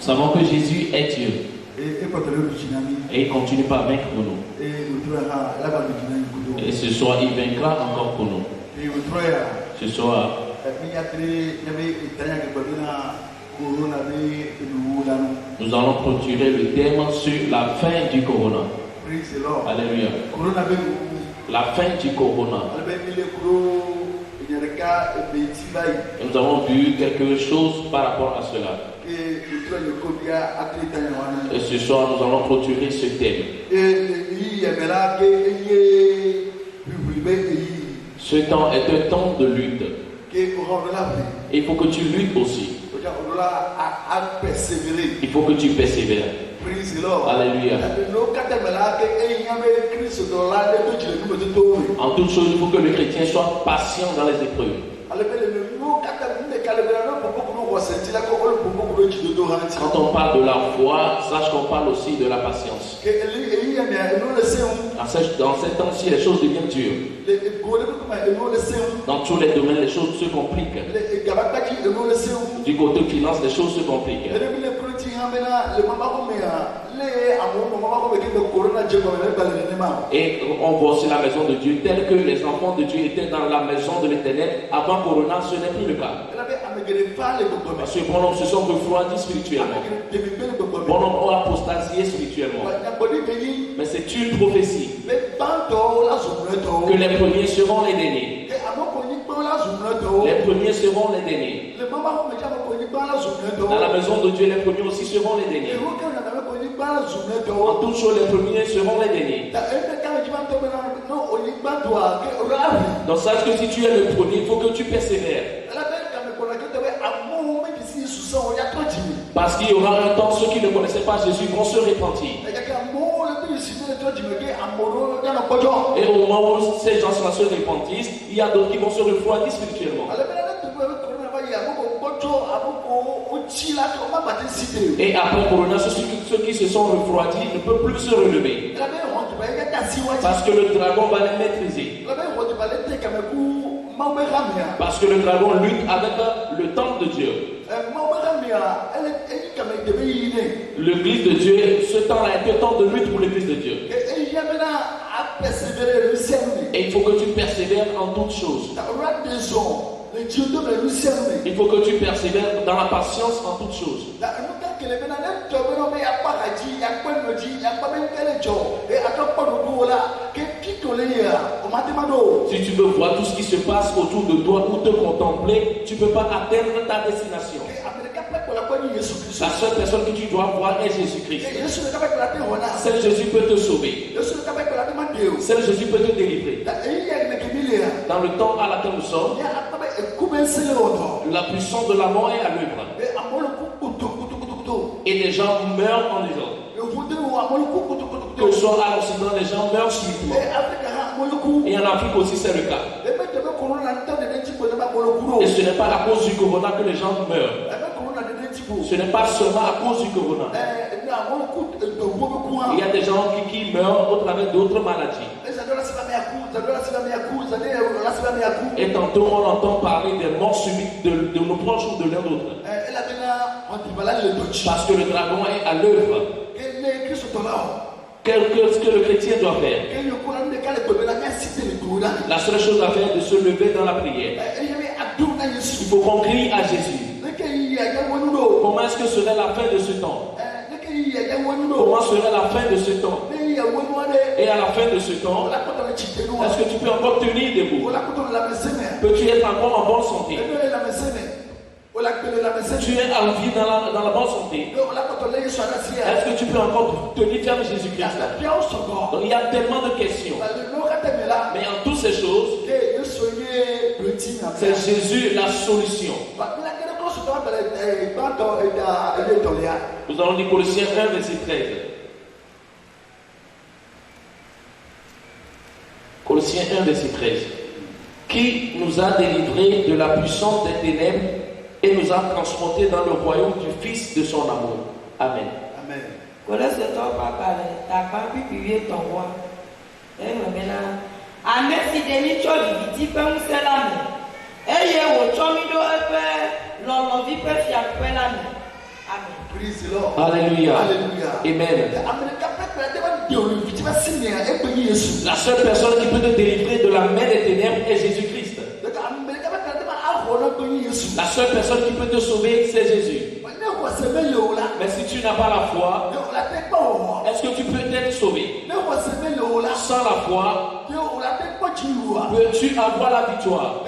savons que Jésus est Dieu. Et il continue par vaincre pour nous. Et ce soir, il vaincra encore pour nous. Ce soir, nous allons clôturer le thème sur la fin du corona. Alléluia. La fin du corona. Et nous avons vu quelque chose par rapport à cela. Et ce soir, nous allons clôturer ce thème. Ce temps est un temps de lutte. Il faut que tu luttes aussi. Il faut que tu persévères. Alléluia. En toute chose, il faut que le chrétien soit patient dans les épreuves. Quand on parle de la foi, sache qu'on parle aussi de la patience. Dans ces temps-ci, les choses deviennent dures. Dans tous les domaines, les choses se compliquent. Du côté finance, les choses se compliquent. Et on voit aussi la maison de Dieu telle que les enfants de Dieu étaient dans la maison de l'Éternel avant Corona, ce n'est plus le cas. Parce que bon nombre se sont refroidis spirituellement. Bon nombre ont apostasié spirituellement. Mais c'est une prophétie que les premiers seront les derniers. Les premiers seront les derniers. Dans la maison de Dieu, les premiers aussi seront les derniers. En toute chose, les premiers seront les derniers. Donc sache que si tu es le premier, il faut que tu persévères. Parce qu'il y aura un temps, ceux qui ne connaissaient pas Jésus vont se repentir. Et au moment où ces gens se repentissent, il y a d'autres qui vont se refroidir spirituellement. Et après Corona, ceux qui se sont refroidis ne peuvent plus se relever. Parce que le dragon va les maîtriser. Parce que le dragon lutte avec le temple de Dieu. L'église de Dieu, ce temps-là est un temps de lutte pour l'église de Dieu. Et il faut que tu persévères en toutes choses. Il faut que tu persévères dans la patience en toutes choses. Si tu veux voir tout ce qui se passe autour de toi ou te contempler, tu ne peux pas atteindre ta destination. La seule personne que tu dois voir est Jésus-Christ. Seul Jésus peut te sauver. Seul Jésus peut te délivrer. Dans le temps à laquelle nous sommes, la puissance de la mort est à l'œuvre. Et les gens meurent en Europe. Que ce soit à l'Occident, les gens meurent subitement. Et en Afrique aussi, c'est le cas. Et ce n'est pas à cause du corona que les gens meurent. Ce n'est pas seulement à cause du corona. Il y a des gens qui meurent au travers d'autres maladies. Et tantôt on entend parler des morts subites de nos proches ou de l'un d'autre. Parce que le dragon est à l'œuvre. Qu'est-ce que le chrétien doit faire? La seule chose à faire est de se lever dans la prière. Il faut qu'on crie à Jésus. Comment est-ce que serait la fin de ce temps? Comment serait la fin de ce temps? Et à la fin de ce temps, est-ce que tu peux encore tenir debout? Peux-tu être encore en bonne santé? Tu es en vie dans la bonne santé. Est-ce que tu peux encore tenir ferme Jésus-Christ? Donc il y a tellement de questions. Mais en toutes ces choses, c'est Jésus la solution. Nous allons lire Colossiens 1, verset 13. Colossiens 1, verset 13. Qui nous a délivrés de la puissance des ténèbres et nous a transportés dans le royaume du Fils de son amour. Amen. Amen. Alléluia. Amen. La seule personne qui peut te délivrer de la main des ténèbres est Jésus-Christ. La seule personne qui peut te sauver, c'est Jésus. Mais si tu n'as pas la foi, est-ce que tu peux être sauvé? Sans la foi, peux-tu avoir la victoire?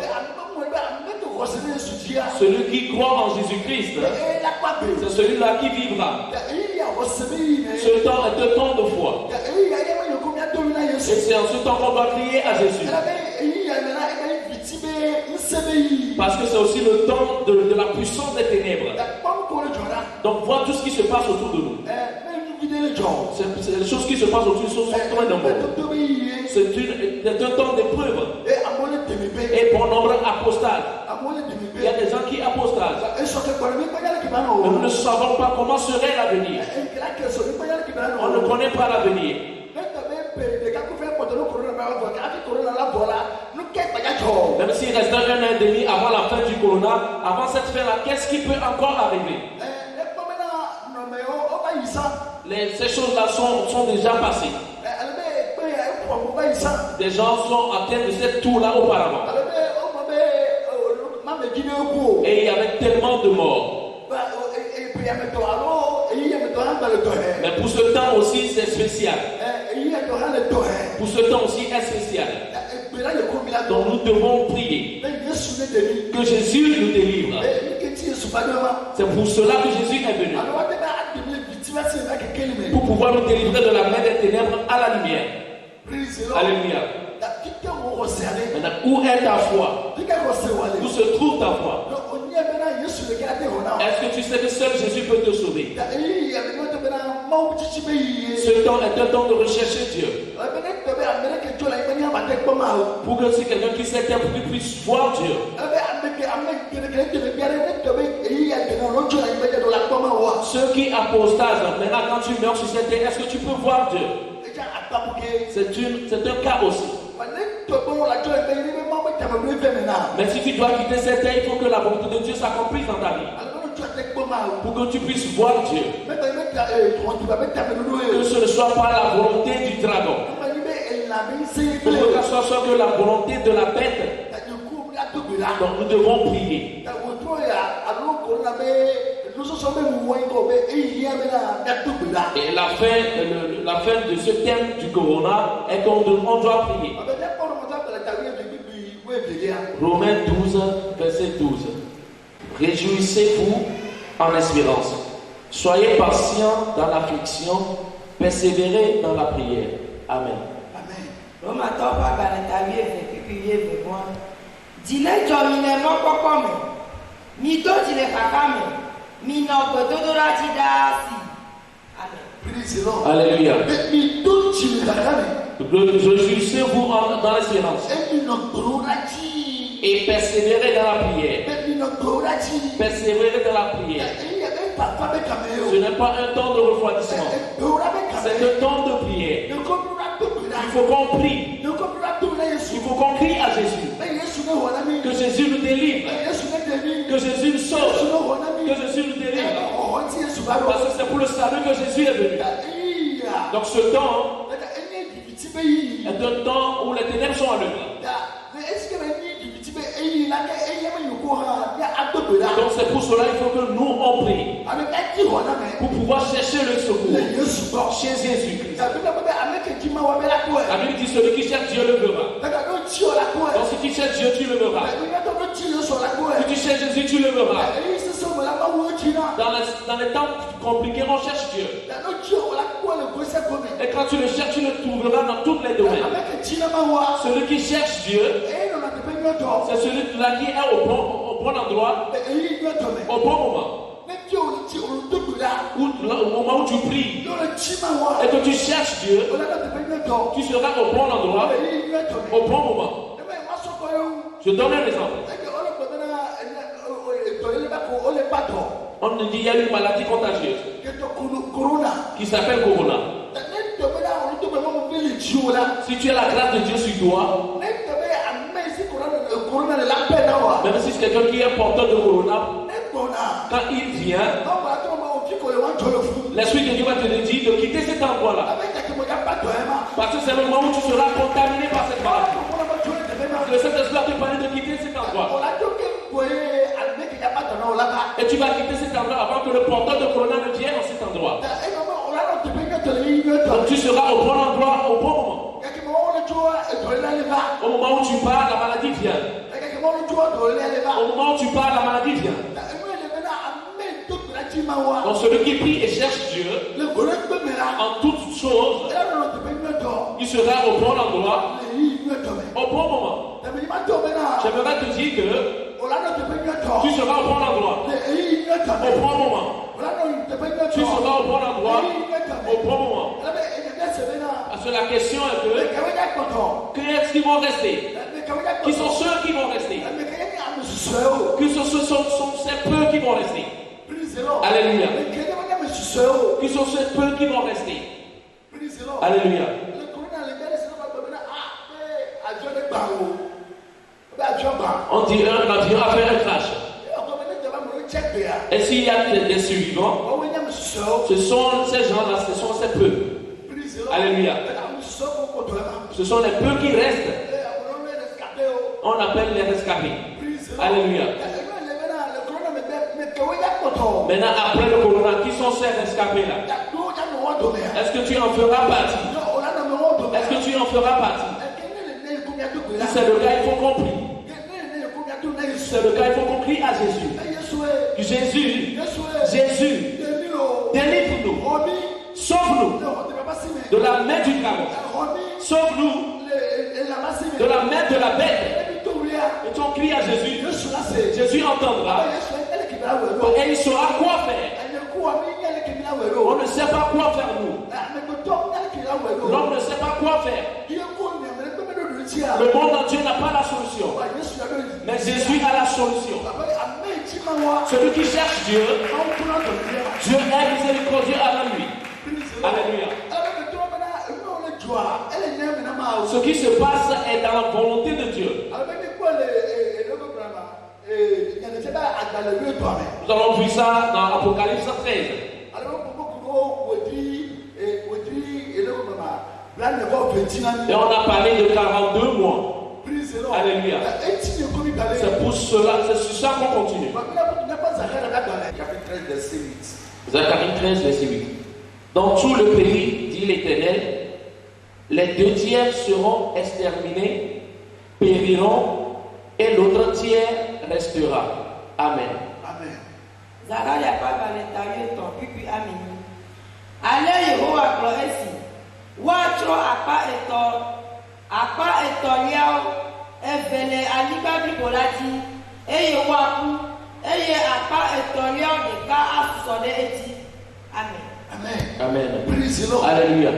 Celui qui croit en Jésus-Christ, c'est celui-là qui vivra. Ce temps est un temps de foi. Et c'est en ce temps qu'on doit crier à Jésus. Parce que c'est aussi le temps de la puissance des ténèbres. Donc voir tout ce qui se passe autour de nous. Les choses qui se passent autour de nous sont très nombreuses. C'est un temps d'épreuve. Et bon nombre apostate. Il y a des gens qui apostasent. Mais nous ne savons pas comment serait l'avenir. On ne connaît pas l'avenir. Même s'il reste un an et demi avant la fin du corona, avant cette fin-là, qu'est-ce qui peut encore arriver? Ces choses-là sont déjà passées. Des gens sont atteints de cette tour-là auparavant. Et il y avait tellement de morts. Mais pour ce temps aussi, c'est spécial. Pour ce temps aussi, est spécial. Donc nous devons prier que Jésus nous délivre. C'est pour cela que Jésus est venu. Pour pouvoir nous délivrer de la main des ténèbres à la lumière. Alléluia. Maintenant, où est ta foi? Où se trouve ta foi? Est-ce que tu sais que seul Jésus peut te sauver? Ce temps est un temps de rechercher Dieu. Pour que si quelqu'un qui sait qu'il puisse voir Dieu. Ceux qui apostasent, maintenant quand tu meurs sur cette terre, est-ce que tu peux voir Dieu? C'est un cas aussi. Mais si tu dois quitter cette terre, il faut que la volonté de Dieu s'accomplisse dans ta vie. Pour que tu puisses voir Dieu. Que ce ne soit pas la volonté du dragon. Que ce soit que la volonté de la bête. Donc nous devons prier. Et la fin de ce thème du corona est qu'on doit prier. Romains 12, verset 12. Réjouissez-vous en espérance. Soyez patients dans l'affliction. Persévérez dans la prière. Amen. Alléluia. Réjouissez-vous dans l'espérance. Et persévérez dans la prière. Persévérez dans la prière. Ce n'est pas un temps de refroidissement. C'est un temps de prière. Il faut qu'on prie. Il faut qu'on crie à Jésus. Que Jésus nous délivre. Que Jésus nous sauve. Que Jésus nous délivre. Parce que c'est pour le salut que Jésus est venu. Donc ce temps est un temps où les ténèbres sont à l'œuvre. Donc c'est pour cela qu'il faut que nous on prie. Pour pouvoir chercher le secours chez Jésus-Christ. La Bible dit celui qui cherche Dieu le verra. Donc si tu cherches Dieu, tu le verras. Si tu cherches Jésus, tu le verras. Dans les temps compliqués, on cherche Dieu. Et quand tu le cherches, tu le trouveras dans tous les domaines. Celui qui cherche Dieu, c'est celui-là qui est au bon endroit, au bon moment. Au moment où tu pries et que tu cherches Dieu, tu seras au bon endroit, au bon moment. Je donne un exemple. On nous dit qu'il y a une maladie contagieuse qui s'appelle Corona. Si tu as la grâce de Dieu sur toi, même si c'est quelqu'un qui est porteur de Corona, quand il vient, l'Esprit de Dieu va te dire de quitter cet endroit-là. Parce que c'est le moment où tu seras contaminé par cette maladie. Le Saint-Esprit va te parler de quitter cet endroit. Et tu vas quitter cet endroit avant que le porteur de corona ne vienne dans cet endroit. Donc tu seras au bon endroit au bon moment. Au moment où tu pars, la maladie vient. Au moment où tu pars, la maladie vient. Donc celui qui prie et cherche Dieu en toutes choses, il sera au bon endroit, au bon moment. J'aimerais te dire que tu seras au bon endroit, au bon moment. Tu seras au bon endroit, au bon moment. Parce que la question est que est-ce qu'ils vont rester? Qui sont ceux qui vont rester? Qui sont ces peu qui vont rester? Alléluia. Qui sont ces peu qui vont rester? Alléluia. On dit un avion a fait un crash. Et s'il y a des survivants, ce sont ces gens-là, ce sont ces peu. Alléluia. Ce sont les peu qui restent. On appelle les rescapés. Alléluia. Maintenant, après le corona, qui sont ces rescapés-là? Est-ce que tu en feras partie? Est-ce que tu en feras partie? Si c'est le cas, il faut qu'on prie. C'est le cas, il faut qu'on crie à Jésus. Jésus, délivre-nous. Sauve-nous de la main du dragon. Sauve-nous de la main de la bête. Et tu cries à Jésus. Jésus entendra. Et il saura quoi faire. On ne sait pas quoi faire nous. L'homme ne sait pas quoi faire. Le monde entier n'a pas la solution. Mais Jésus a la solution. Celui qui cherche Dieu, Dieu est miséricordieux avec lui. Alléluia. Ce qui se passe est dans la volonté de Dieu. Nous avons vu ça dans Apocalypse 13. Et on a parlé de 42 mois. Alléluia. C'est pour cela, c'est sur ça qu'on continue. Zacharie 13, verset 8. Dans tout le pays, dit l'Éternel, les 2 tiers seront exterminés, périront, et l'autre tiers restera. Amen. Amen. Allez, Yehowa gblɔ esi, woatrɔ akpa etɔ̃liawo eve le anyigba blibo la dzi, eye woaku, eye akpa etɔ̃liawo ɖeka asusɔ ɖe edzi. Amen. Amen. Alléluia.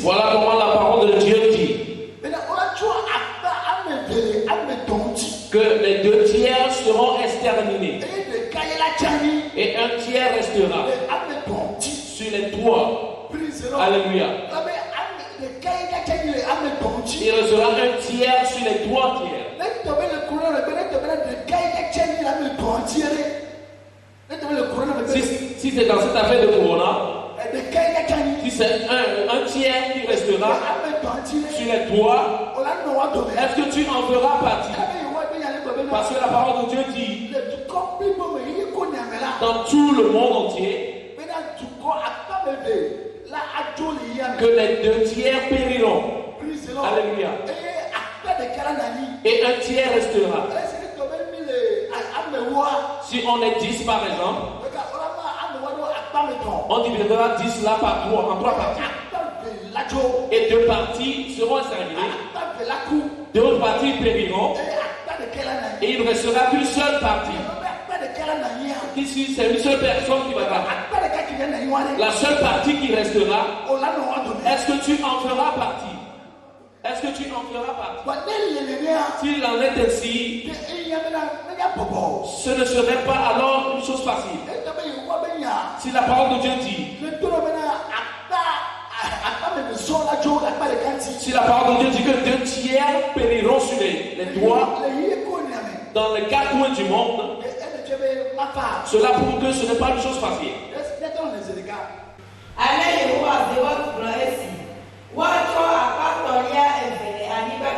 Voilà comment la parole de Dieu dit que les 2 tiers seront exterminés et un tiers restera sur les toits. Alléluia. Il restera un tiers sur les 3 tiers. Si c'est dans cette affaire de corona, si c'est un tiers qui restera sur les toits, est-ce que tu en feras partie? Parce que la parole de Dieu dit dans tout le monde entier que les 2 tiers périront. Alléluia. Et un tiers restera. Si on est 10 par exemple, on divisera 10 là par 3, en 3 parties. Et 2 parties seront exterminées. 2 parties périront. Et il ne restera qu'une seule partie. Ici, c'est une seule personne qui va partir. La seule partie qui restera, est-ce que tu en feras partie? Est-ce que tu en feras partie? S'il en est ainsi, ce ne serait pas alors une chose facile. Si la parole de Dieu dit, si la parole de Dieu dit que 2 tiers périront sur les doigts dans les 4 coins du monde, Cela prouve que ce n'est pas une chose facile. Ale Yehowa de wa gblɔ esi. Woatsɔ akpatɔlia evele anyigba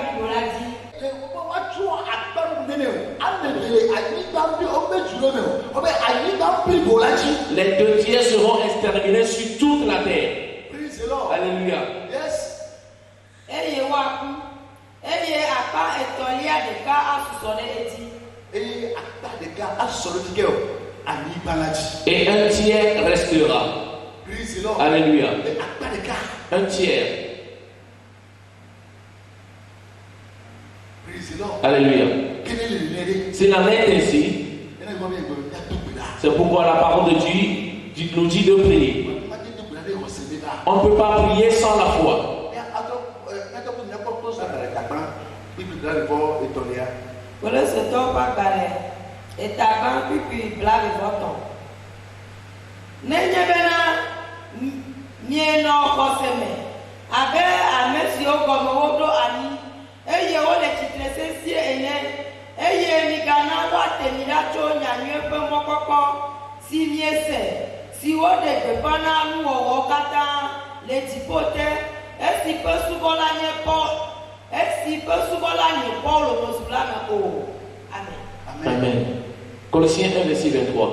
blibo la dzi. Les 2 tiers seront exterminés sur toute la terre. Alléluia. Eye woaku. Eye akpa etɔlia ɖeka asusɔ ɖe eti. Et 1 tiers restera. Alléluia. 1 tiers. Alléluia. S'il en est ainsi, c'est pourquoi la parole de Dieu nous dit de prier. On ne peut pas prier sans la foi. Kolositɔwo ƒe agbalẽ etagba kpikpi blaɖivɔtɔ̃. Nenye bena mienɔ xɔse me abe ame siwo gɔme woɖo anyi eye wole tsitre sesĩe ene eye migana woate mi ɖa tso nyanyuie ƒe mɔkpɔkpɔ si miese si woɖe gbeƒã na nuwɔwɔwo katã le dziƒo te esi ƒe subɔla nye Paul Mosula me o. Amen. Amen. Colossiens 1, verset 23.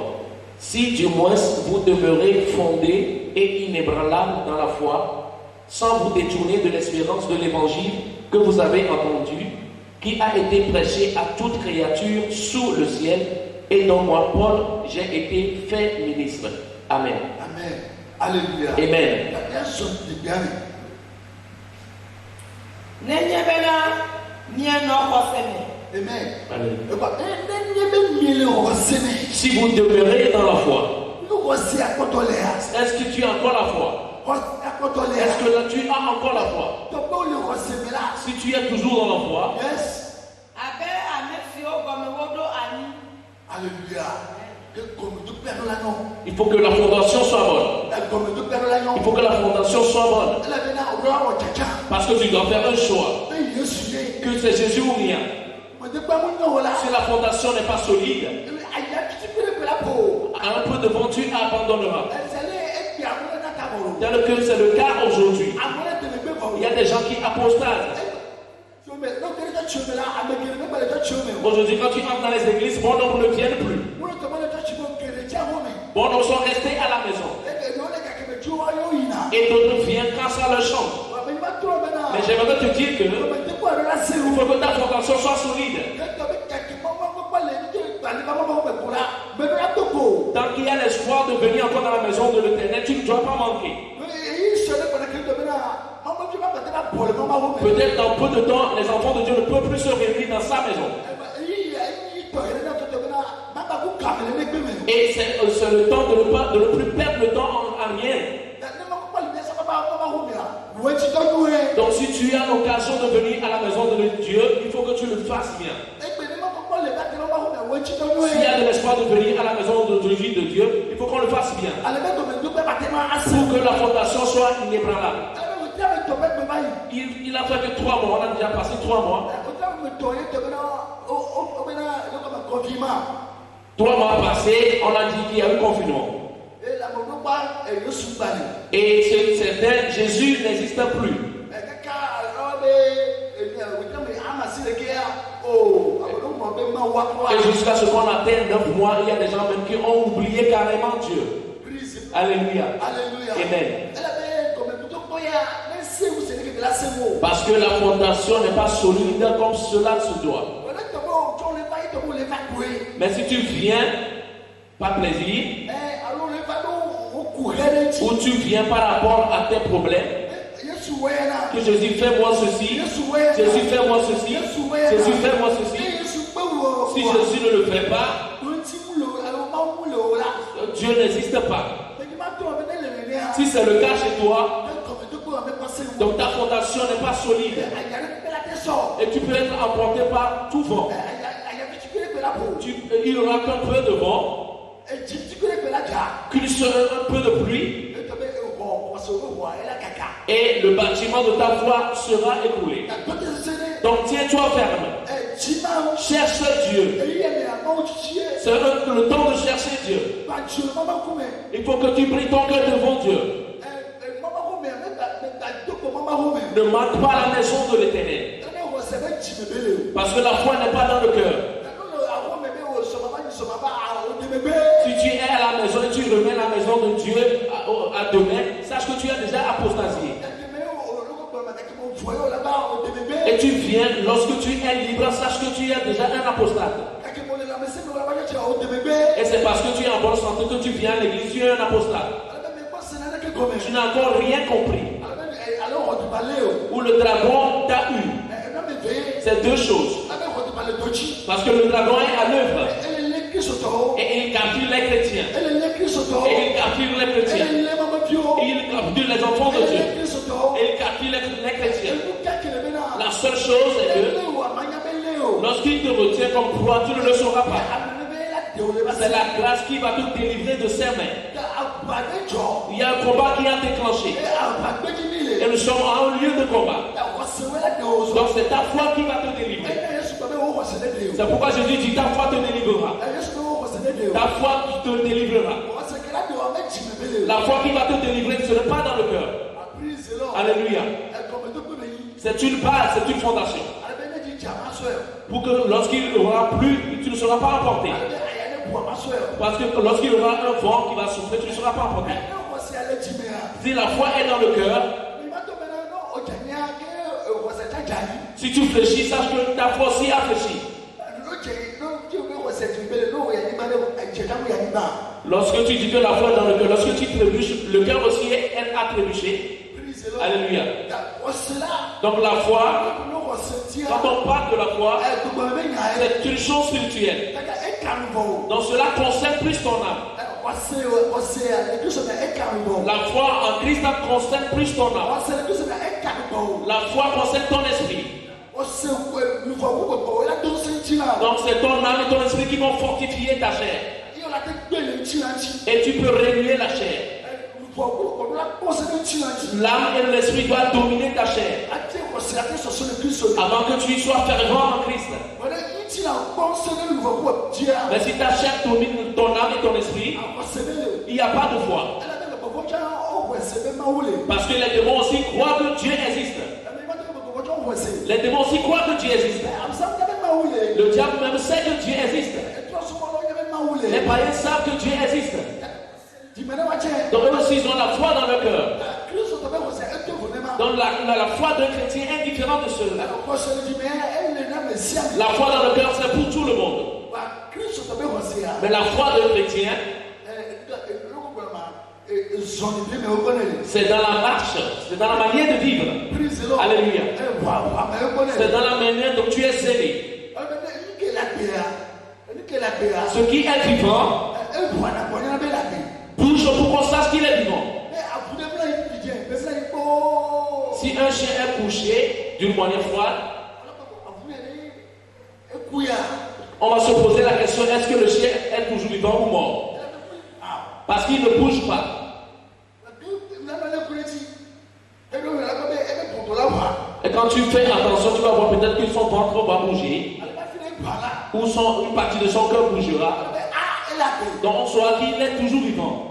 Si du moins vous demeurez fondés et inébranlables dans la foi, sans vous détourner de l'espérance de l'évangile que vous avez entendu, qui a été prêché à toute créature sous le ciel, et dont moi, Paul, j'ai été fait ministre. Amen. Amen. Alléluia. Amen. Nenye bena mienɔ xɔse me. Amen. Alléluia. Si vous demeurez dans la foi, est-ce que tu as encore la foi? Est-ce que là, tu as encore la foi? Si tu es toujours dans la foi, Abe ame siwo gɔme woɖo anyi. Alléluia. il faut que la fondation soit bonne. Il faut que la fondation soit bonne. Parce que tu dois faire un choix. Que c'est Jésus ou rien. Si la fondation n'est pas solide, un peu devant tu abandonneras. Tel que c'est le cas aujourd'hui. Il y a des gens qui apostatent. Aujourd'hui, quand tu entres dans les églises, bon nombre ne viennent plus. Bon nombre sont restés à la maison. Et d'autres viennent quand ça leur chante. Mais j'aimerais te dire que il faut que ta fondation soit solide. Tant qu'il y a l'espoir de venir encore dans la maison de l'Éternel, tu ne dois pas manquer. Peut-être dans peu de temps, les enfants de Dieu ne peuvent plus se réunir dans sa maison. Et c'est le temps de ne plus perdre le temps en rien. Donc si tu as l'occasion de venir à la maison de Dieu, il faut que tu le fasses bien. S'il y a de l'espoir de venir à la maison de Dieu, il faut qu'on le fasse bien. Pour que la fondation soit inébranlable. Il a fait que 3 mois, on a déjà passé 3 mois. 3 mois passés, on a dit qu'il y a eu confinement. Et certains, Jésus n'existe plus. Et jusqu'à ce qu'on atteigne 9 mois, il y a des gens même qui ont oublié carrément Dieu. Alléluia. Amen. Parce que la fondation n'est pas solide comme cela se doit. Mais si tu viens, par plaisir, ou tu viens par rapport à tes problèmes, que Jésus fait moi ceci, Jésus fait moi ceci, Jésus fait moi ceci. Si Jésus ne le fait pas, Dieu n'existe pas. Si c'est le cas chez toi, donc ta fondation n'est pas solide. Et tu peux être emporté par tout vent. Il n'y aura qu'un peu de vent, un peu de pluie, et le bâtiment de ta foi sera écroulé. Donc tiens-toi ferme. Cherche Dieu. C'est le temps de chercher Dieu. Il faut que tu pries ton cœur devant Dieu. Ne manque pas la maison de l'Éternel. Parce que la foi n'est pas dans le cœur. Si tu es à la maison et tu remets la maison de Dieu à demain, sache que tu as déjà apostasié. Et tu viens, lorsque tu es libre, sache que tu es déjà un apostate. Et c'est parce que tu es en bonne santé que tu viens à l'église, tu es un apostate. Tu n'as encore rien compris. Où le dragon t'a eu. C'est deux choses. Parce que le dragon est à l'œuvre. Et il capture les chrétiens. Et il capture les chrétiens. Et il capture les enfants de Dieu. Et il capture les chrétiens. La seule chose est que lorsqu'il te retient comme proie, tu ne le sauras pas. C'est la grâce qui va te délivrer de ses mains. Il y a un combat qui a déclenché. Et nous sommes en un lieu de combat. Donc c'est ta foi qui va te délivrer. C'est pourquoi Jésus dit ta foi te délivrera. Ta foi te délivrera. La foi qui va te délivrer, ce n'est pas dans le cœur. Alléluia. C'est une base, c'est une fondation. Pour que lorsqu'il aura plu, tu ne seras pas emporté. Parce que lorsqu'il y aura un vent qui va souffler, tu ne seras pas emporté. Si la foi est dans le cœur, si tu fléchis, sache que ta foi aussi a fléchi. Lorsque tu dis que la foi est dans le cœur, lorsque tu trébuches, le cœur aussi a trébuché. Alléluia. Donc la foi, quand on parle de la foi, c'est une chose spirituelle. Donc cela concerne plus ton âme. La foi en Christ concerne plus ton âme. La foi concerne ton esprit. Donc c'est ton âme et ton esprit qui vont fortifier ta chair. Et tu peux réguler la chair. L'âme et l'esprit doivent dominer ta chair avant que tu sois fervent en Christ. Mais si ta chair domine ton âme et ton esprit, il n'y a pas de foi. Parce que les démons aussi croient que Dieu existe. Les démons aussi croient que Dieu existe. Le diable même sait que Dieu existe. Les païens savent que Dieu existe. Donc eux aussi ils ont la foi dans le cœur. Donc la foi d'un chrétien est différente de ceux-là. La foi dans le cœur c'est pour tout le monde. Mais la foi d'un chrétien, c'est dans la marche, c'est dans la manière de vivre. Alléluia. C'est dans la manière dont tu es zélé. Ce qui est vivant bouge pour qu'on sache qu'il est vivant. Si un chien est couché d'une manière froide, on va se poser la question, est-ce que le chien est toujours vivant ou mort? Parce qu'il ne bouge pas. Et quand tu fais attention, tu vas voir peut-être que son ventre va bouger. Ou une partie de son cœur bougera. Donc on saura qu'il est toujours vivant.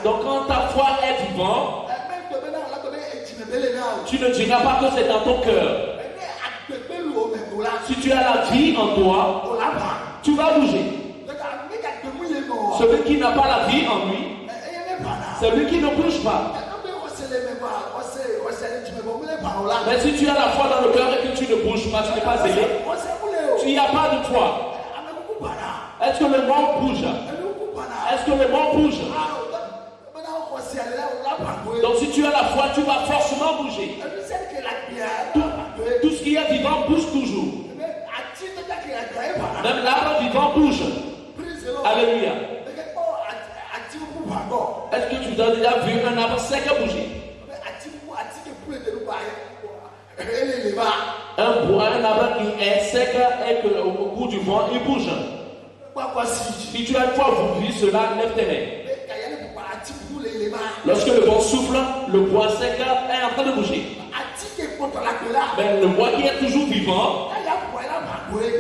Donc quand ta foi est vivante, tu ne diras pas que c'est dans ton cœur. Si tu as la vie en toi, tu vas bouger. Celui qui n'a pas la vie en lui, c'est lui qui ne bouge pas. Mais si tu as la foi dans le cœur et que tu ne bouges pas, tu n'es pas zélé, il n'y a pas de foi. Est-ce que le monde bouge? Est-ce que le monde bouge? Donc si tu as la foi, tu vas forcément bouger. Tout ce qui est vivant bouge toujours. Même l'arbre vivant bouge. Alléluia. Est-ce que tu as déjà vu un arbre sec bouger? Un arbre qui est sec et que au bout du vent il bouge. Si tu as une fois vu cela, lève tes mains. Lorsque le vent souffle, le bois sec est en train de bouger. Mais le bois qui est toujours vivant,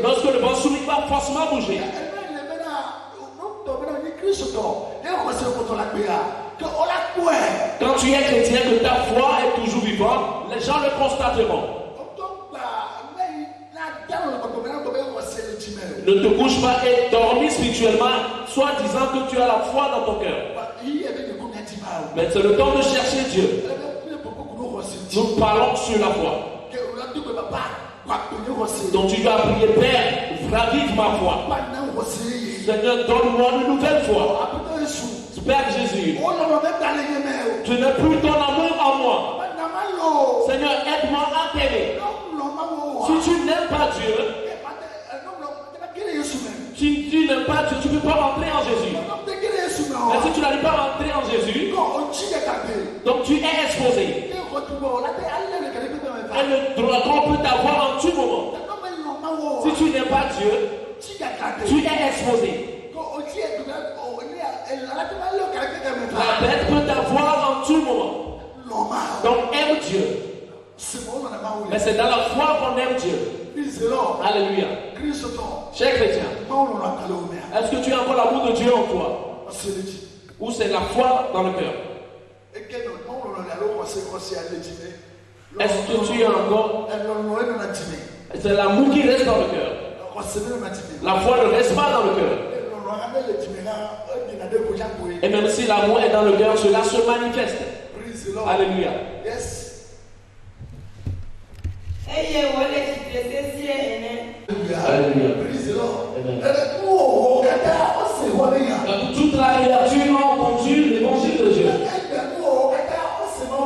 Lorsque le vent soumis va forcément bouger. Quand tu es chrétien, que ta foi est toujours vivante, les gens le constateront. Ne te couche pas et dormis spirituellement, soit disant que tu as la foi dans ton cœur. Mais c'est le temps de chercher Dieu. Nous parlons sur la foi. Donc tu vas prier, Père, ravive ma foi. Seigneur, donne-moi une nouvelle foi. Père Jésus, tu n'as plus ton amour en moi. Seigneur, aide-moi à t'aimer. Si tu n'aimes pas Dieu, si tu n'aimes pas Dieu, tu ne peux pas rentrer en Jésus. Mais si tu n'arrives pas à rentrer en Jésus, donc tu es exposé. Et le dragon peut t'avoir en tout moment. Si tu n'aimes pas Dieu, tu es exposé. La bête peut t'avoir en tout moment. Donc aime Dieu. Mais c'est dans la foi qu'on aime Dieu. Alléluia. Cher chrétien, est-ce que tu as encore l'amour de Dieu en toi? Ou c'est la foi dans le cœur? Est-ce que tu as encore? C'est l'amour qui reste dans le cœur. La foi ne reste pas dans le cœur. Et même si l'amour est dans le cœur, cela se manifeste. Alléluia. Alléluia. Toute la créature a entendu l'évangile de Dieu.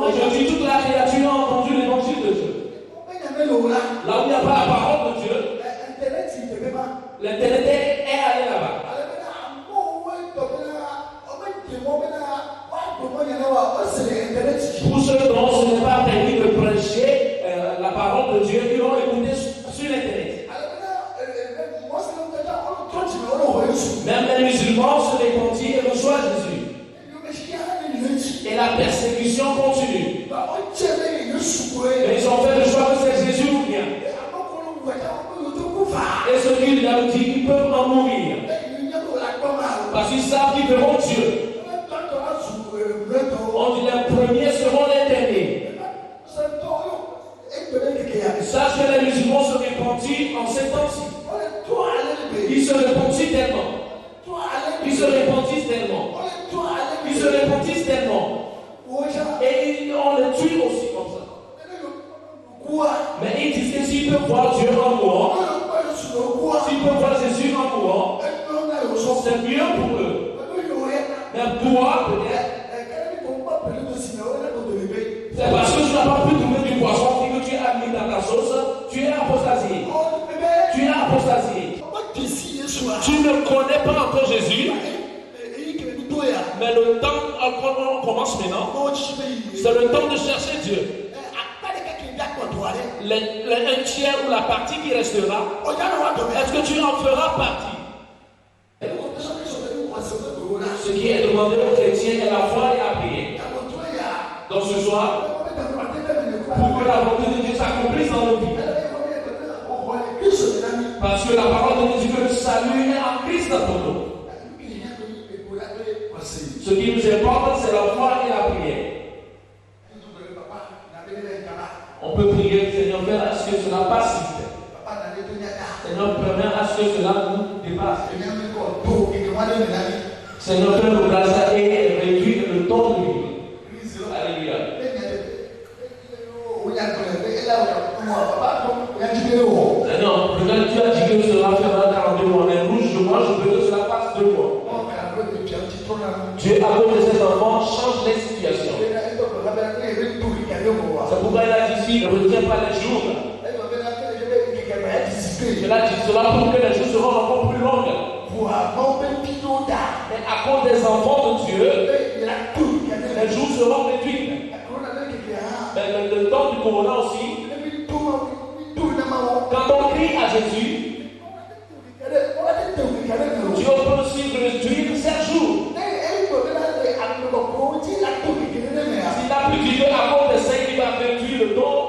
Aujourd'hui, toute la créature a entendu l'évangile de Dieu. Là où il n'y a pas la parole de Dieu, l'Internet est allé là-bas. Pour ceux dont ce n'est pas permis de prêcher la parole de Dieu, ils vont écouter sur l'Internet. Même les musulmans se répandent et reçoivent Jésus. Et la persécution continue. Et ils ont fait le choix que c'est Jésus ou bien. Et ceux qui lui ont dit qu'ils peuvent en mourir. Parce qu'ils savent qu'ils verront Dieu. On dit les premiers seront les derniers. Sache que les musulmans se répandent en ces temps-ci. Ils se répandent tellement. Ils se répandent tellement. Ils se répandent tellement. Et on les tue aussi comme ça. Mais ils disent que s'ils peuvent voir Dieu en mourant, s'ils peuvent voir Jésus en mourant, c'est mieux pour eux. Mais toi, peut-être, c'est parce que tu n'as pas pu trouver du poisson et que tu as mis dans ta sauce, tu es apostasié. Tu es apostasié. Tu ne connais pas encore Jésus. Mais le temps, on commence maintenant. C'est le temps de chercher Dieu. Un tiers ou la partie qui restera, est-ce que tu en feras partie? Ce qui est demandé aux chrétiens est la foi et la prière. Donc ce soir, pour que la volonté de Dieu s'accomplisse dans nos vies. Parce que la parole de Dieu dit que le salut est en Christ dans ton dos. Ce qui nous importe, c'est la foi et la prière. On peut prier, Seigneur, fais à ce que cela passe. Seigneur, permets à ce que cela nous dépasse. Seigneur, fais le grâce et réduire le temps de vie. Alléluia. Seigneur, peut-être tu as dit que cela fera 42 mois. Mais rouge, moi, je veux que cela passe 2 mois. Dieu, à cause de ses enfants, change les situations. C'est pourquoi il a dit ici, ne retiens pas les jours. Cela dit cela pour que les jours seront encore plus longues. Mais à cause des enfants de Dieu, les jours seront réduits. Mais le temps du corona aussi, quand on crie à Jésus, Dieu peut aussi réduire 7 jours. S'il a pu dire à cause de 5, il va réduire le temps.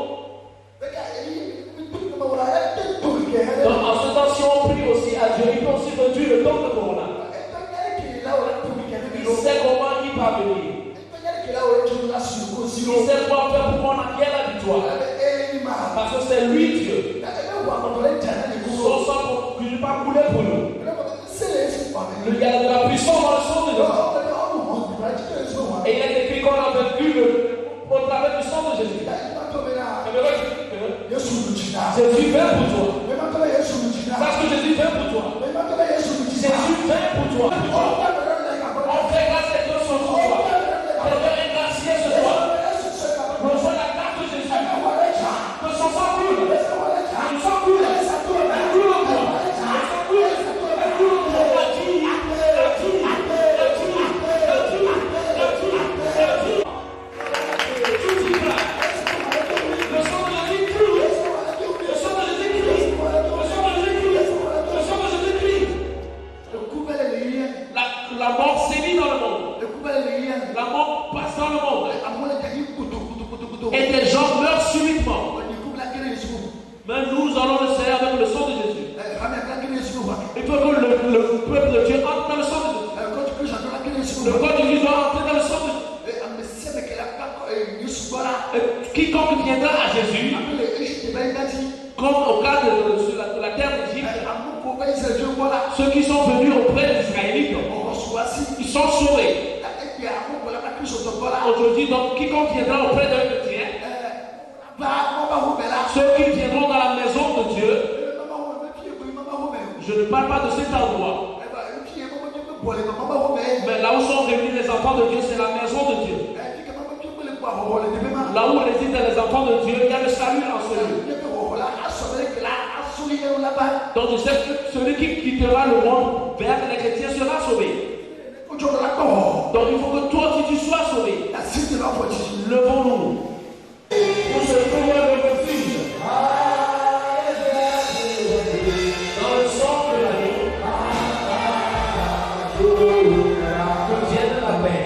Donc en ce temps, pas venir. Il sait quoi faire pour qu'on acquiert la victoire. Parce que c'est lui Dieu. Son sang ne peut pas couler pour nous. Il y a de la puissance dans le sang de Jésus. Et il est écrit qu'on a vaincu au travers du sang de Jésus. Jésus fait pour toi. Parce que Jésus fait pour toi. Jésus fait pour toi. On fait grâce à Dieu ce soir. Je veux remercier ce soir. Reçois la grâce de Jésus. Que son sang coule. Que son sang coule. Elle coule en toi. Elle sang coule. Elle coule en toi. La mort sévit dans le monde. La mort passe dans le monde. Et des gens meurent subitement. Mais nous allons le faire avec le sang de Jésus. Il faut que le peuple de Dieu entre dans le sang de Jésus. Le corps de Jésus doit entrer dans le sang de Jésus. Et quiconque viendra à Jésus, comme au cas de la terre d'Égypte, ceux qui sont venus auprès des Israélites, ils sont sauvés. Aujourd'hui, donc, quiconque viendra auprès d'un chrétien, ceux qui viendront dans la maison de Dieu, je ne parle pas de cet endroit, mais là où sont réunis les enfants de Dieu, c'est la maison de Dieu. Là où résident les enfants de Dieu, il y a le salut en ce lieu. Donc je sais que celui qui quittera le monde vers les chrétiens sera sauvé. Donc il faut que toi aussi tu sois sauvé. Levons-nous. Pour ce pouvoir de refuge. Dans le sang de l'année. Que vienne la paix.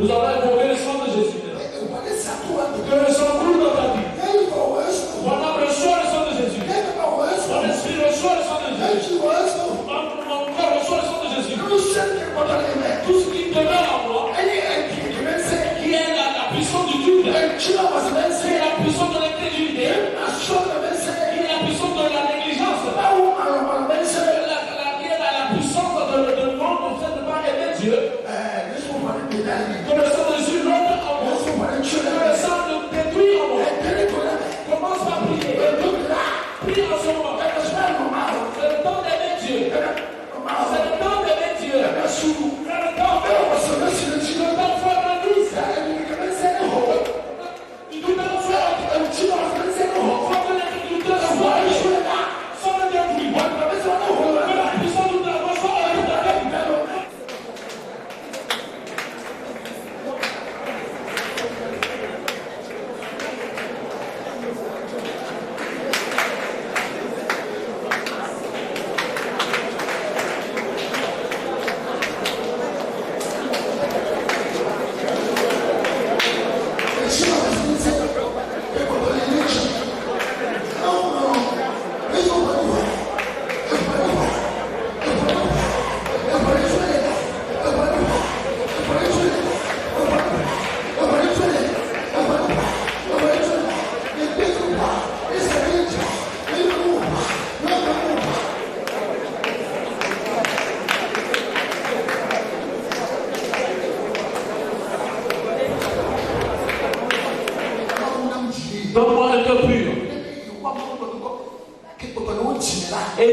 Nous allons invoquer le sang de Jésus. Que le sang coule dans ta vie. Mon âme reçoit le sang de Jésus. Mon esprit reçoit le sang de Jésus. Mon corps reçoit le sang de Jésus. Tout ce qui demeure en moi, qui est la puissance du doute, qui est la puissance de l'incrédulité, qui est la puissance de la négligence, qui est la puissance de l'homme, de ne pas aimer Dieu. Que le sang de Jésus rentre en moi. Que le sang de détruit en moi. Commence par prier. Prie en ce moment. C'est le temps d'aimer Dieu. C'est le temps d'aimer Dieu. C'est le temps d'aimer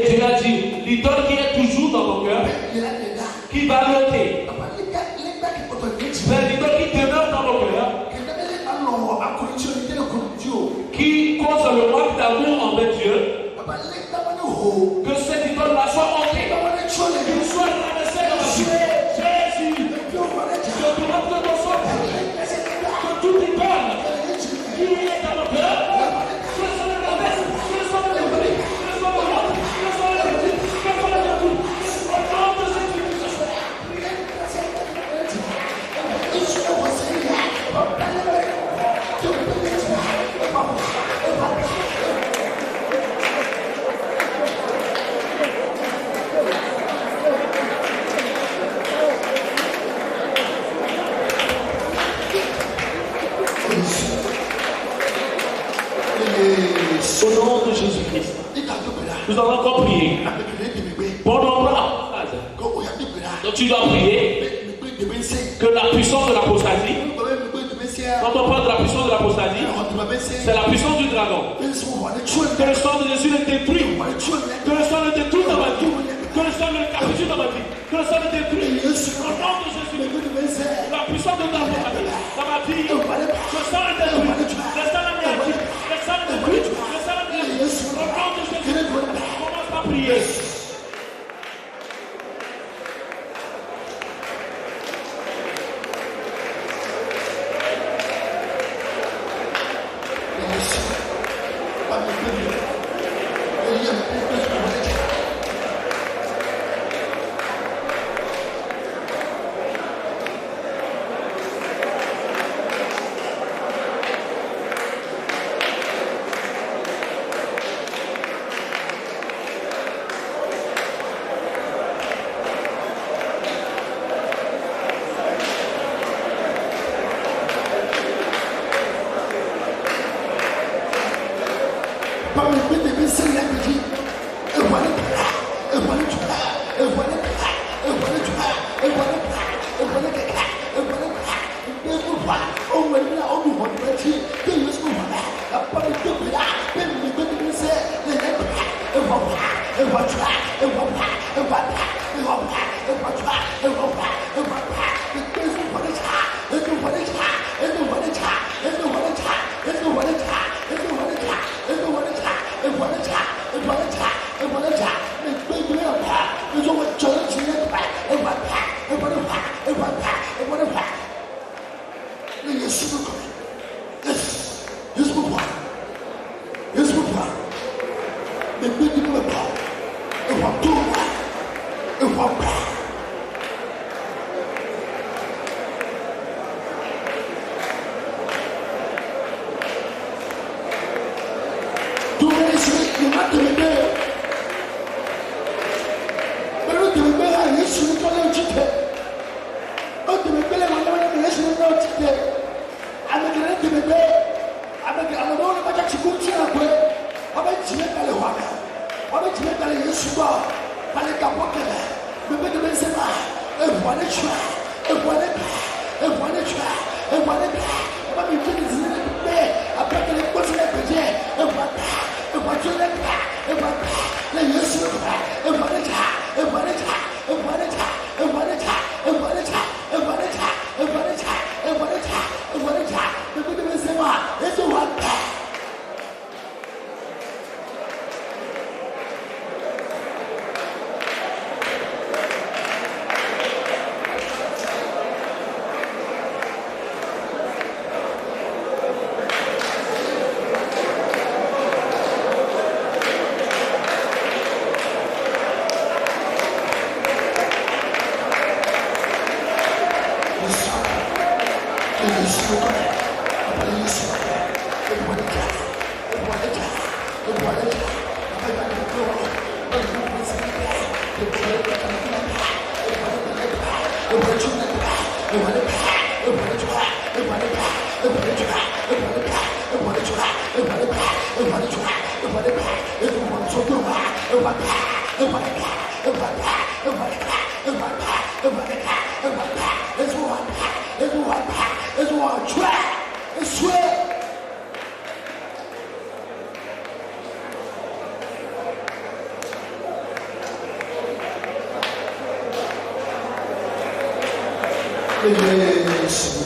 tu as dit, l'idole qui est toujours dans mon cœur, qui va l'ôter. Mais l'idole qui demeure dans mon cœur, qui cause le manque d'amour envers Dieu, que cette idole-là soit ôtée, qu'il soit rabaissé dans ma vie. Jésus, je te rends de ton sang, que toute idole qui est dans mon cœur, que le sang le rabaisse, que le sang le rabaisse, que le sang le rabaisse, que le sang le rabaisse, que le sang le rabaisse, au nom de Jésus-Christ. Au nom de Jésus-Christ, nous allons encore prier. Bon nombre donc tu dois prier que la puissance de l'apostasie, quand on parle de la puissance de l'apostasie, c'est la puissance du dragon. Que le sang de Jésus le détruit, que le sang le détruit dans ma vie, que le sang le capture dans ma vie, que le sang le détruit. Au nom de Jésus, la puissance de dragon dans ma vie, que le sang le détruit, le sang le détruit, le sang le détruit, le sang le détruit. Au nom de Jésus, commence à prier.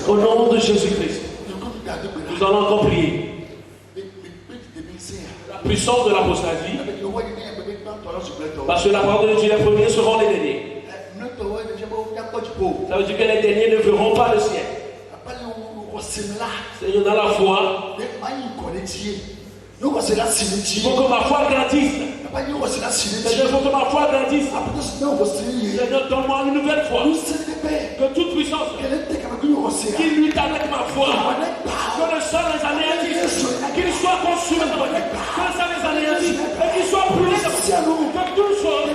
Au nom de Jésus-Christ, nous allons encore prier. La puissance de l'apostasie, parce que la parole de Dieu, les premiers seront les derniers. Ça veut dire que les derniers ne verront pas le ciel. Seigneur, dans la foi, il faut que ma foi grandisse. Seigneur, il faut que ma foi grandisse. Seigneur, donne-moi une nouvelle foi. Que toute puissance qui lutte avec ma foi, que le sang les anéantisse, qu'il soit consumé, que le sang les anéantisse, et qu'il soit brûlé, que toute chose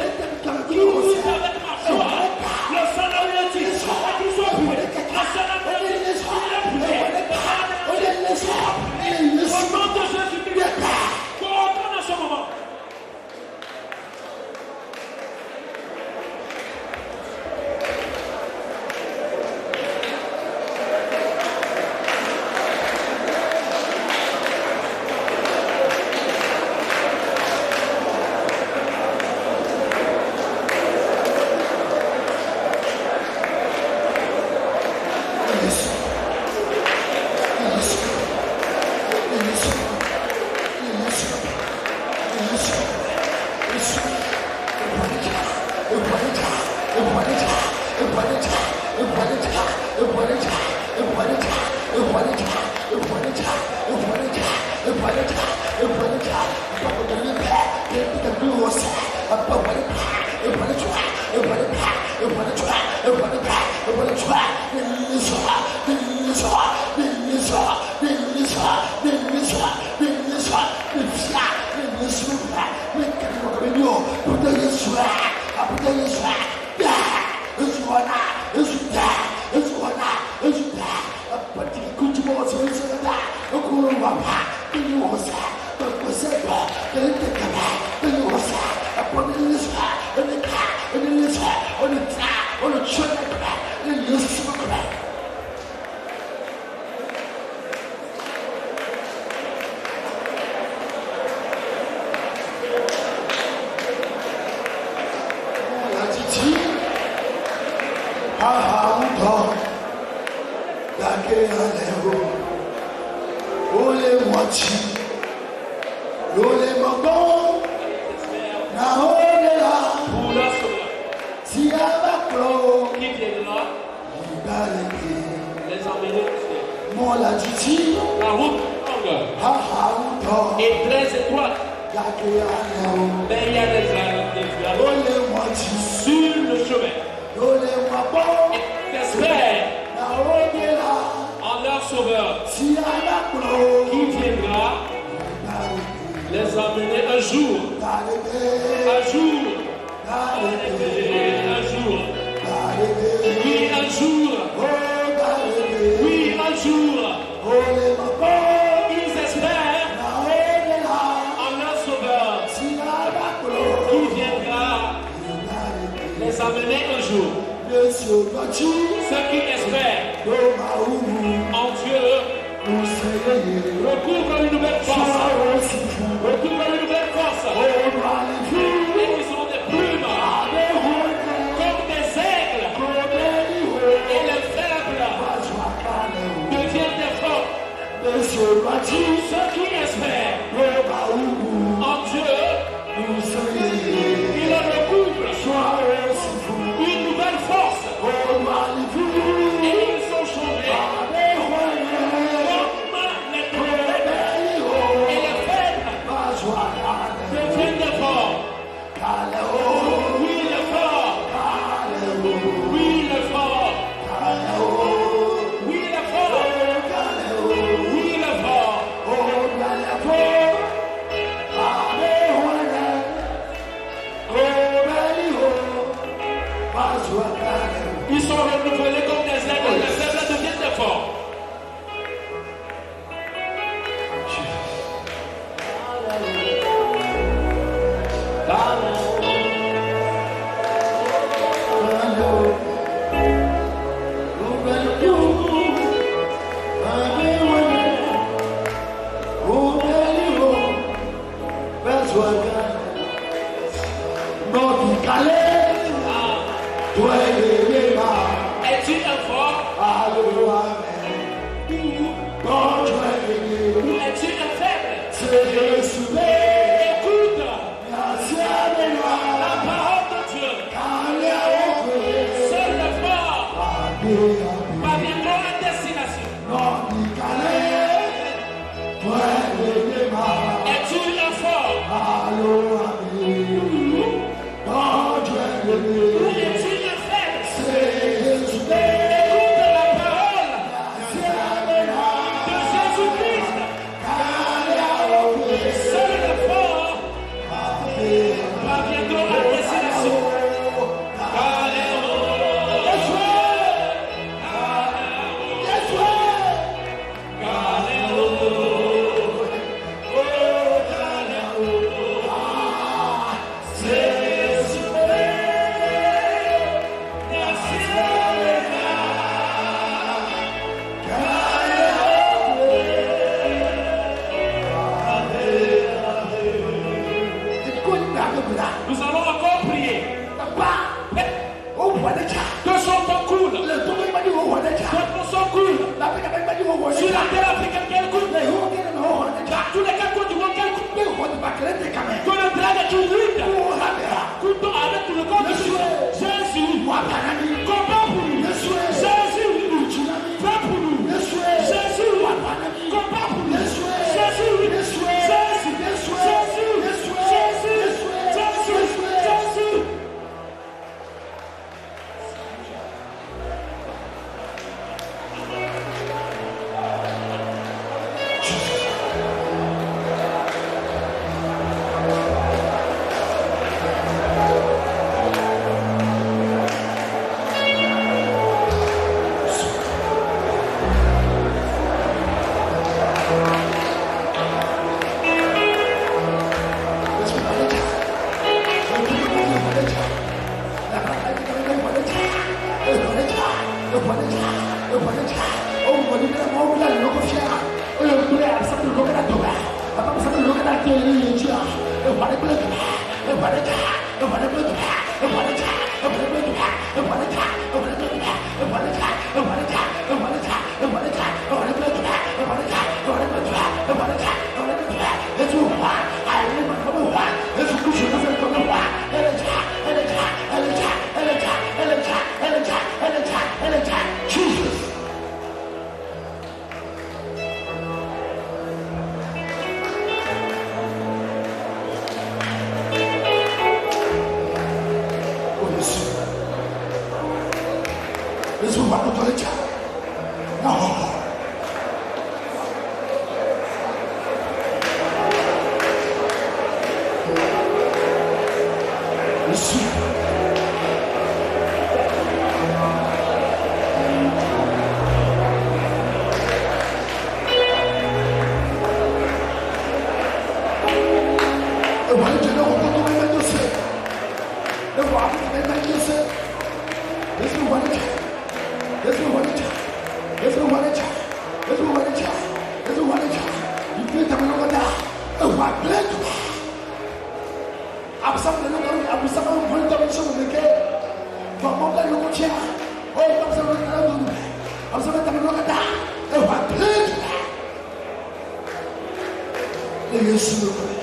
qui lutte avec ma foi, le sang l'anéantisse, et qu'il soit brûlé, le sang l'anéantisse, au nom de Jésus-Christ, coordonne en ce moment. La route longue et très étroite, mais il y a des sur le chemin. J'espère en leur sauveur qui viendra les emmener un jour, oui, un jour, ils espèrent en leur sauveur qui viendra les amener un jour. Ceux qui espèrent en Dieu recouvrent une nouvelle force. Et ils ont des plumes comme des aigles. Et les faibles deviennent des forts. Ceux qui espèrent en Dieu, ils recouvrent une nouvelle force. Et ils sont changés comme les faibles. Et les faibles deviennent des forts. Oui, les forts. Oui, les forts. Oui, les forts. Oui, les forts. Ils sont renouvelés comme des aigles. Les faibles deviennent des forts. Es-tu un fort? parviendront à destination. Es-tu un fort? Ou es-tu un faible? Écoute la parole de Jésus-Christ. Seul les forts parviendront à destination. Nous allons encore prier. Que son temps coule. Que son coule. Sur la terre africaine, quel coule. Tous les quatre coins du monde, quel coule. Que le drague est une lutte. Couteau avec le corps de Jésus. Combat pour nous. Jésus. Fais pour nous. Jésus. Combat pour nous. Jésus.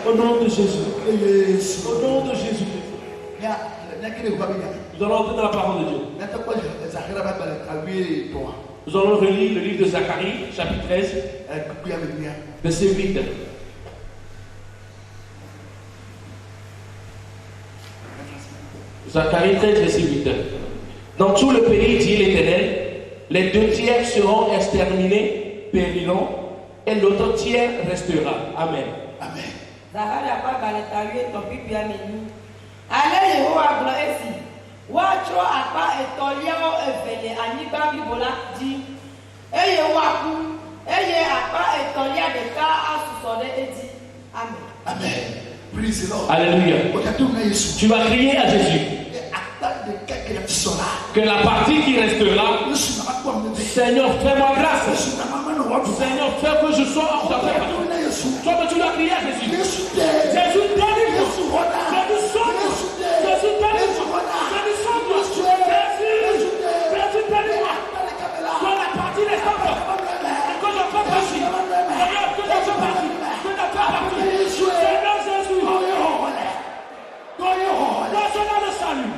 Au nom de Jésus. Au nom de Jésus-Christ. Nous allons entrer dans la parole de Dieu. Nous allons relire le livre de Zacharie, chapitre 13, verset 8. Zacharie 13, verset 8. Dans tout le pays, dit l'Éternel, les 2 tiers seront exterminés, périront, et l'autre tiers restera. Amen. Amen. Zacharie a pas balé ta vie, ton pipi a mis. Allez, Yehowa, gloire ici. Watcho akpa etolia o evele aniba bibola di. Eye waku, eye akpa etolia de ka asusode edi. Amen. Amen. Praise the Lord. Alléluia. Tu vas crier à Jésus. Que la partie qui restera, Seigneur, fais-moi grâce. Seigneur, fais que je sois hors ta paix. Toi, tu dois crier à Jésus. Jésus, délivre. Jésus, sauve. Jésus, délivre. Jésus, sauve. Jésus, délivre. Toi, la partie restante. Que je fais partie. Seigneur, que je fais partie. Que je fais partie. Seigneur Jésus. Concernant le salut.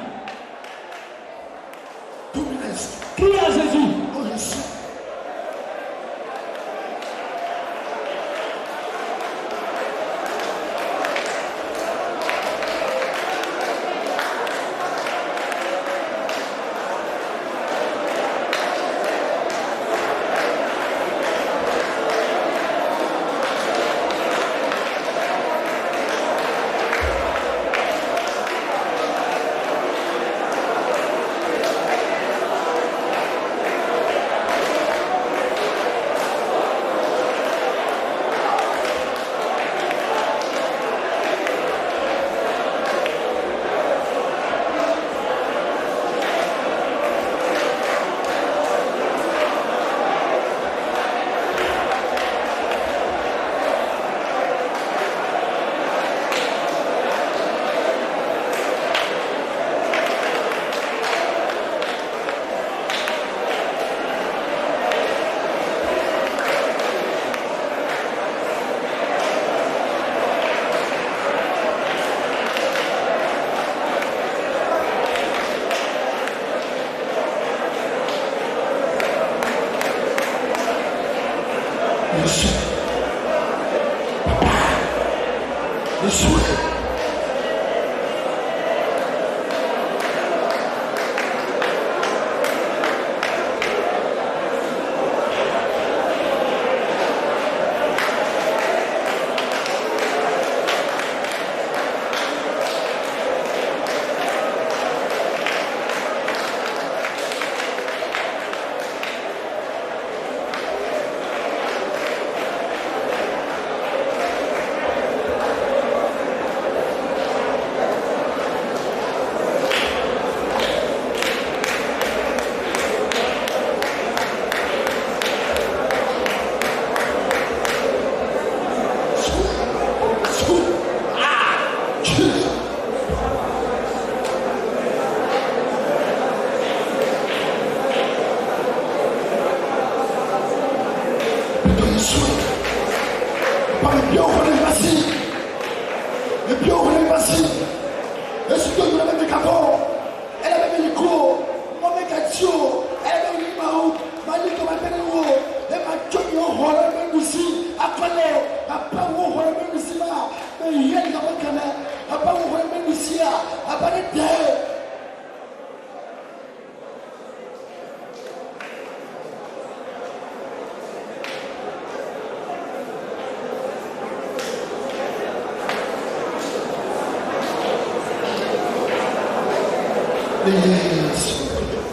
2 minutes. Crie à Jésus. Oh, je suis.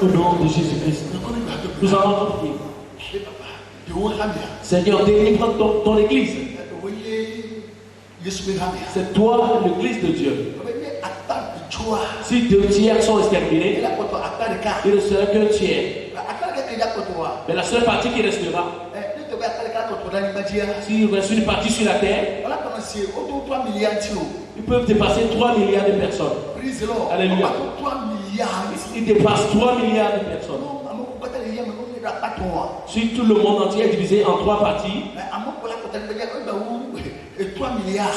Au nom de Jésus-Christ, nous allons prier. Seigneur, délivre ton église. C'est toi l'église de Dieu. Si 2 tiers sont exterminés, il ne sera qu'un tiers. Mais la seule partie qui restera, s'il reste une partie sur la terre, ils peuvent dépasser 3 milliards de personnes. Alléluia. Ils dépassent 3 milliards de personnes. Si tout le monde entier est divisé en 3 parties,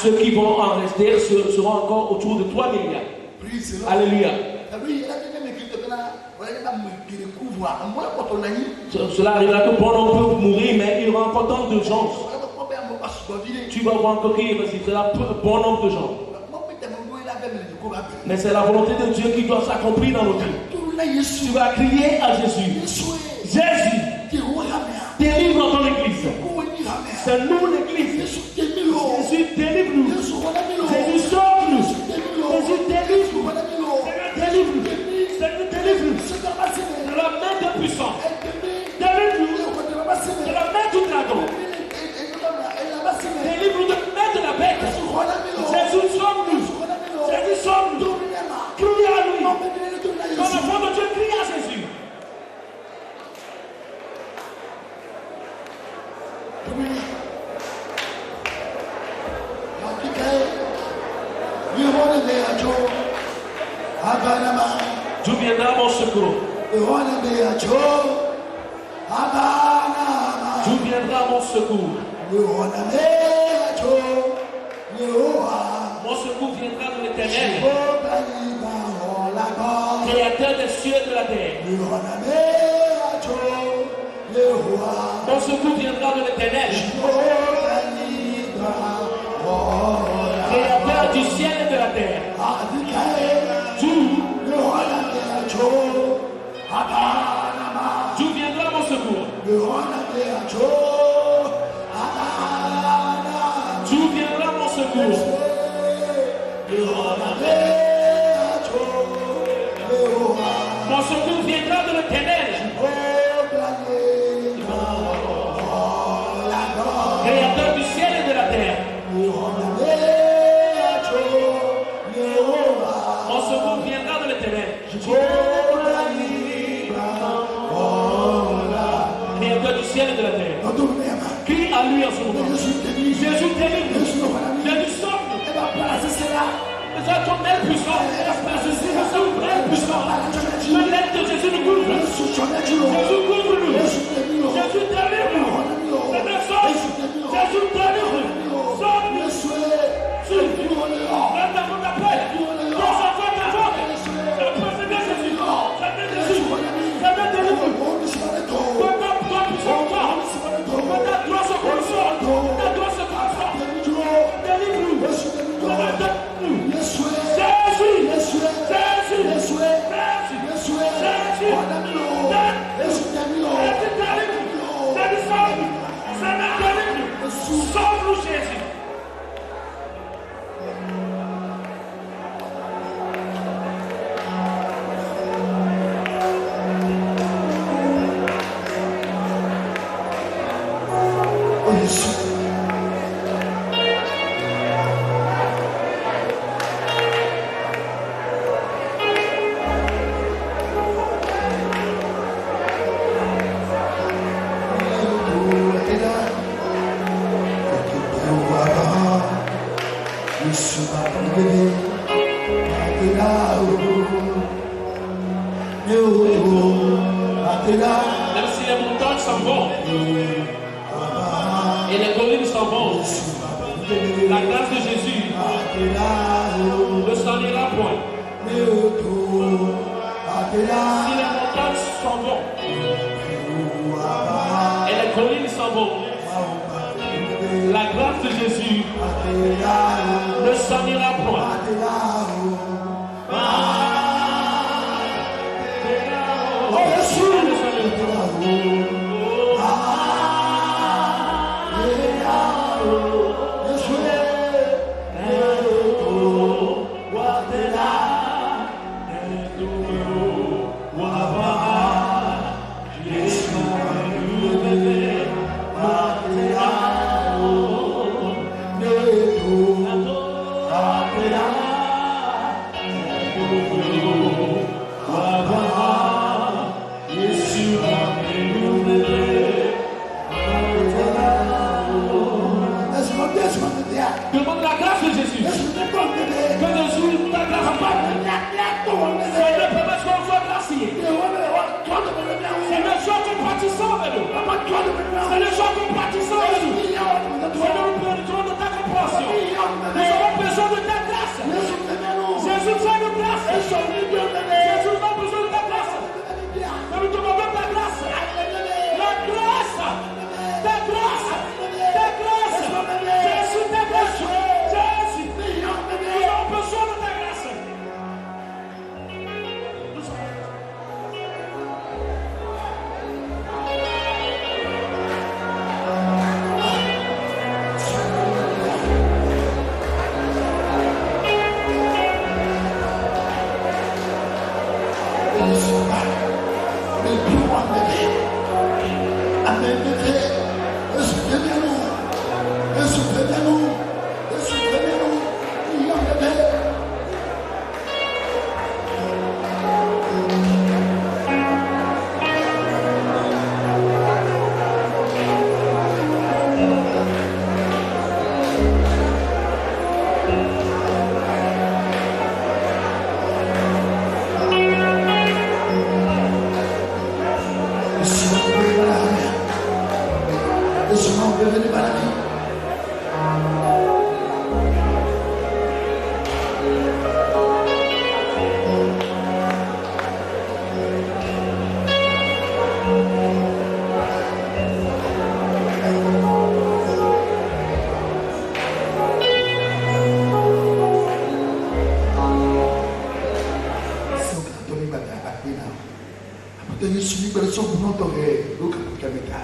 ceux qui vont en rester seront encore autour de 3 milliards. Alléluia. Cela arrivera que bon nombre peuvent mourir, mais il y aura encore tant de gens. Tu vas voir encore qu'il restera bon nombre de gens. Mais c'est la volonté de Dieu qui doit s'accomplir dans nos vies. Tu vas crier à Jésus. Jésus, délivre ton église. C'est nous l'église. Jésus, délivre-nous. Jésus, sauve-nous. Jésus, délivre-nous. Délivre-nous. Seigneur, délivre-nous. De la main de puissant. Délivre-nous. De la main du dragon. Délivre-nous de la main de la bête. Jésus, sauve-nous. Jésus, sauve-nous. Crie à lui. Quand l'enfant de Dieu crie à Jésus. D'où viendra mon secours? D'où viendra mon secours? Mon secours viendra de l'Éternel, créateur des cieux et de la terre. Mon secours viendra de l'Éternel, Créateur du ciel et de la terre. D'où viendra mon secours? D'où viendra mon secours? Mon secours viendra de l'Éternel, Créateur du ciel et de la terre. Mon secours viendra de l'Éternel, Créateur du ciel et de la terre. Crie à lui en ce moment. Jésus délivre. Jésus sauve. Les autres aile puissant. Aile puissant. L'aide de Jésus nous couvre. Jésus couvre-nous. Jésus délivre. Jésus délivre. Sauve-nous. Maintenant, on t'appelle. Dans sa voix, ta voix. C'est bien Jésus. C'est bien Jésus. C'est bien délivre. Ta grâce au consort. Ta grâce au consort. Délivre-nous. Donne-nous. Jésus. Sauve-nous, Jésus. Même si les montagnes s'en vont et les collines s'en vont, la grâce de Jésus ne s'en ira point. Si les montagnes s'en vont et les collines s'en vont, la grâce de Jésus ne s'en ira point. Demande la grâce de Jésus. Que Jésus, ta grâce soit. Seigneur, permets qu'on soit gracié. C'est le jour que nous bâtissons avec nous. C'est le jour que nous bâtissons avec nous. Seigneur, nous besoin de ta compassion. Nous avons besoin de ta grâce. Jésus, tu as une grâce. Jésus, nous avons besoin de ta grâce. Nous demandons ta grâce. La grâce. Ta grâce. Ta grâce. Jésus, ta grâce. Jésus, nous avons besoin de ta grâce. This is akpena. Apata Yesu ni bere so buno to he lo ka kameka.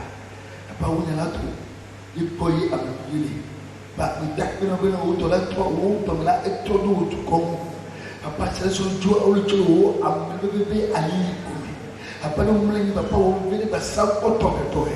Apa wonya la to. Ye boyi amuyini. Ba mi dakpena bena o to la to o to la eto do to kom. Apa sele so jo o lo cho amebebe ayi komi. Apa no mlengi papa o vele ba sa o to he.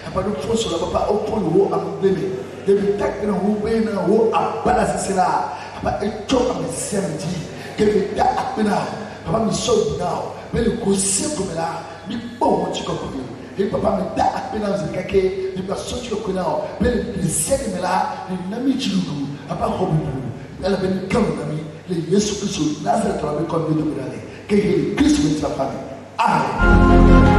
Apa no foso la papa o to lo amebebe. Debi dakpena o bena o abala sisira. Apa eto amesemji. Give that up now. Papa me so now. Really go simple now. Me bow chicken for you. Hey papa me that up now. Zikake. Me so chicken now. Really be sending me la. Me nami chiludu. Papa hobi du. Ela beni kamu nami. Le Yesu Kristo Nazareth la me konde do mirale. Ke Kristo me trapani. Amen.